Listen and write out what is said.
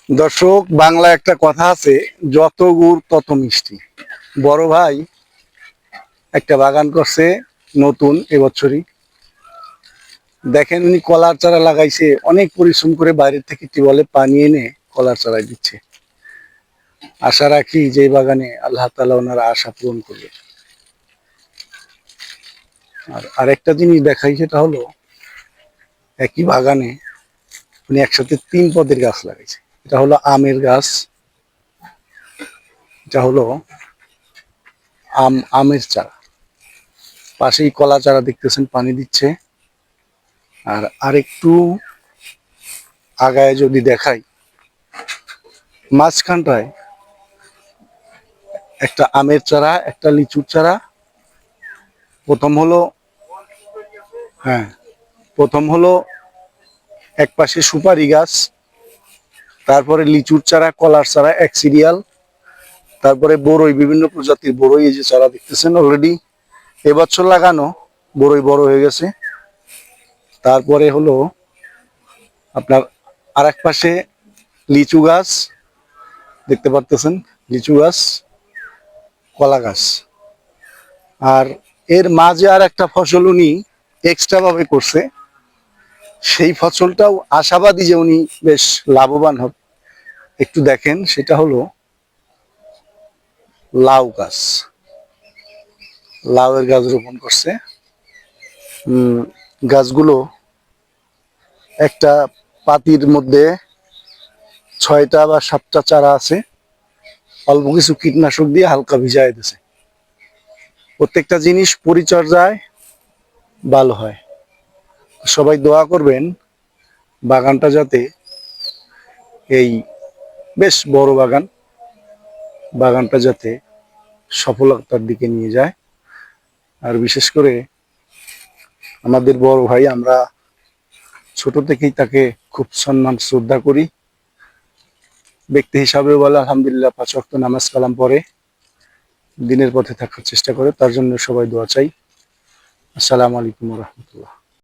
দর্শক, বাংলা একটা কথা আছে, যত গুড় তত মিষ্টি। বড় ভাই একটা বাগান করছে নতুন এবছরই। দেখেন, উনি কলার চারা লাগাইছে, অনেক পরিশ্রম করে বাইরের থেকে টিউবওয়েলে পানি এনে কলার চারা দিচ্ছে। আশা রাখি যে এই বাগানে আল্লাহ তাআলা ওনার আশা পূরণ করবে। আর আরেকটা জিনিস দেখাই, সেটা হলো একই বাগানে উনি একসাথে 3 পদের গাছ লাগাইছে। এটা হলো আমের গাছ, এটা হলো আমের চারা, পাশেই কলা চারা দেখতেছেন পানি দিচ্ছে। আর আরেকটু আগায় যদি দেখাই, মাঝখানটায় একটা আমের চারা, একটা লিচুর চারা। প্রথম হলো হ্যাঁ প্রথম হলো এক পাশে সুপারি গাছ, তারপরে লিচুর চারা, কলার চারা, এক সিরিয়াল, তারপরে বড়ই, বিভিন্ন প্রজাতির বড়ই, এই যে চারা দেখতেছেন অলরেডি এবছর লাগানো বড়ই বড় হয়ে গেছে। তারপরে হলো আপনার আর এক পাশে লিচু গাছ দেখতে পারতেছেন, লিচু গাছ, কলা গাছ। আর এর মাঝে আর একটা ফসল উনি এক্সট্রা ভাবে করছে, সেই ফসলটাও আশাবাদী যে উনি বেশ লাভবান হবে। একটু দেখেন, সেটা হলো লাউ গাছ। লাউয়ের গাছ রোপণ করছে। গাছগুলো একটা পাতির মধ্যে 6টা বা 7টা চারা আছে, অল্প কিছু কীটনাশক দিয়ে হালকা ভিজায় দিয়েছে। প্রত্যেকটা জিনিস পরিচর্যায় ভালো হয়। সবাই দোয়া করবেন বাগানটা যাতে, এই বেশ বড় বাগানটা যাতে সফলতার দিকে নিয়ে যায়। আর বিশেষ করে আমাদের বড় ভাই, আমরা ছোট থেকেই তাকে খুব সম্মান শ্রদ্ধা করি। ব্যক্তি হিসাবেও বলে আলহামদুলিল্লাহ, 5 ওয়াক্ত নামাজ কালাম পড়ে, দিনের পথে থাকার চেষ্টা করে। তার জন্য সবাই দোয়া চাই। আসসালামু আলাইকুম ওয়া রাহমাতুল্লাহ।